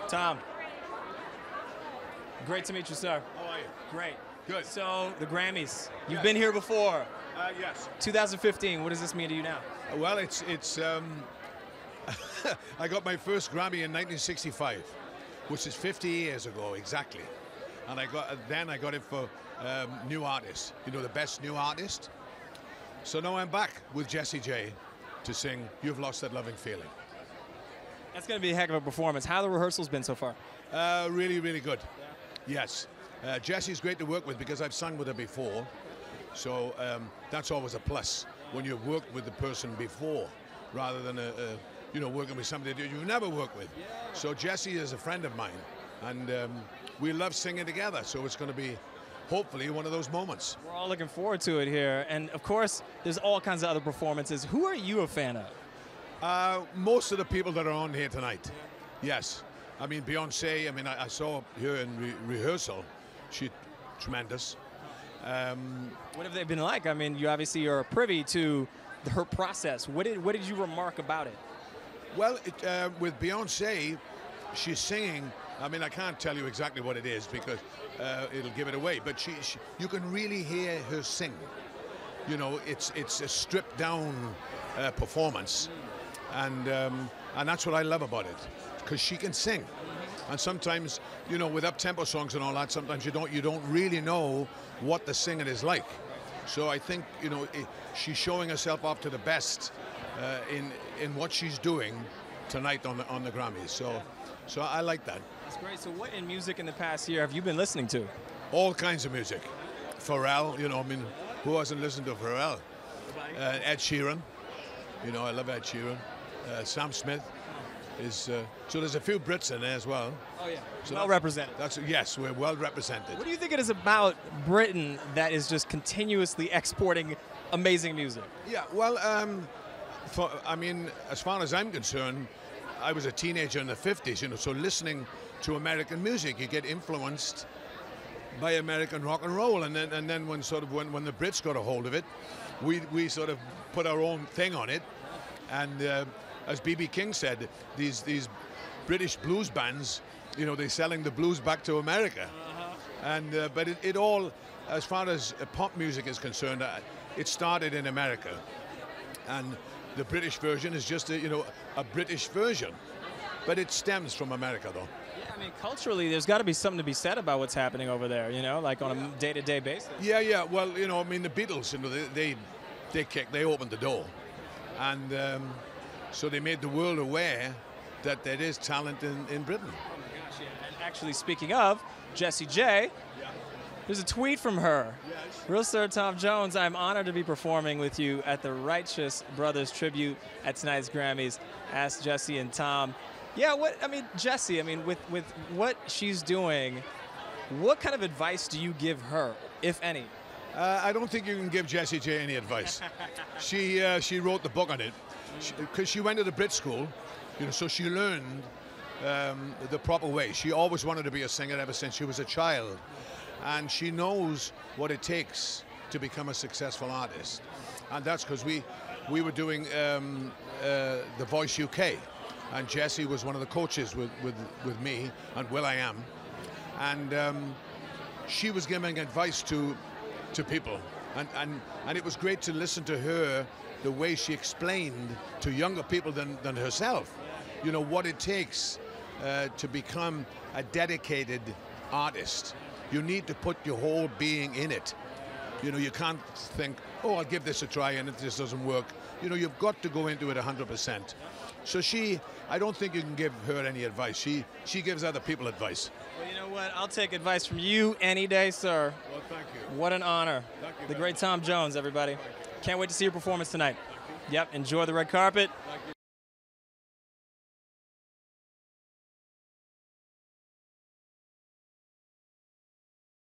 Tom, great to meet you, sir. How are you? Great. Good. So, the Grammys. You've Yes. been here before. Yes. 2015, what does this mean to you now? Well, it's I got my first Grammy in 1965, which is 50 years ago exactly, and I got it for new artist. You know, the best new artist. So now I'm back with Jessie J to sing "You've Lost That Loving Feeling." That's going to be a heck of a performance. How have the rehearsals been so far? Really, really good. Yeah. Yes. Jessie's great to work with because I've sung with her before, so that's always a plus when you've worked with the person before, rather than working with somebody that you've never worked with. Yeah. So Jessie is a friend of mine, and we love singing together. So it's going to be, hopefully, one of those moments. We're all looking forward to it here, and of course, there's all kinds of other performances. Who are you a fan of? Most of the people that are on here tonight, yes. I mean, Beyonce, I mean, I saw her in rehearsal. She's tremendous. What have they been like? I mean, you obviously are privy to her process. What did you remark about it? Well, with Beyonce, she's singing. I mean, I can't tell you exactly what it is because it'll give it away. But you can really hear her sing. You know, it's a stripped down performance, and that's what I love about it, because she can sing. And sometimes, you know, with up-tempo songs and all that, sometimes you don't really know what the singing is like. So I think, you know, she's showing herself up to the best in what she's doing tonight on the Grammys. So I like that. That's great. So what in music in the past year have you been listening to? All kinds of music. Pharrell, you know, I mean, who hasn't listened to Pharrell? Ed Sheeran. You know, I love Ed Sheeran. Sam Smith. So there's a few Brits in there as well. Oh yeah, so well represented. Yes, we're well represented. What do you think it is about Britain that is just continuously exporting amazing music? Yeah, well, I mean, as far as I'm concerned, I was a teenager in the 50s, you know, so listening to American music, you get influenced by American rock and roll, and then when the Brits got a hold of it, we sort of put our own thing on it, and. As B.B. King said, these British blues bands, you know, they're selling the blues back to America. And but it all, as far as pop music is concerned, it started in America, and the British version is just a British version, but it stems from America, though. Yeah, I mean, culturally, there's got to be something to be said about what's happening over there, you know, like on a day-to-day basis. Yeah. Well, you know, I mean, the Beatles, you know, they opened the door, and. So they made the world aware that there is talent in Britain. Oh my gosh, yeah. And actually, speaking of Jessie J, there's a tweet from her. Yes. Real Sir Tom Jones, I'm honored to be performing with you at the Righteous Brothers tribute at tonight's Grammys. Ask Jessie and Tom. Yeah, Jessie, with what she's doing, what kind of advice do you give her, if any? I don't think you can give Jessie J any advice. She wrote the book on it. Because she went to the Brit school, you know, so she learned the proper way. She always wanted to be a singer ever since she was a child, and she knows what it takes to become a successful artist. And that's because we were doing The Voice UK, and Jessie was one of the coaches with me and will.i.am, and she was giving advice to people, and it was great to listen to her. The way she explained to younger people than herself, you know, what it takes to become a dedicated artist. You need to put your whole being in it. You know, you can't think, oh, I'll give this a try, and if this doesn't work, you know, you've got to go into it 100%. So I don't think you can give her any advice. She gives other people advice. Well, you know what? I'll take advice from you any day, sir. Well, thank you. What an honor. Thank you. The great Tom Jones, everybody. Can't wait to see your performance tonight. Yep, enjoy the red carpet.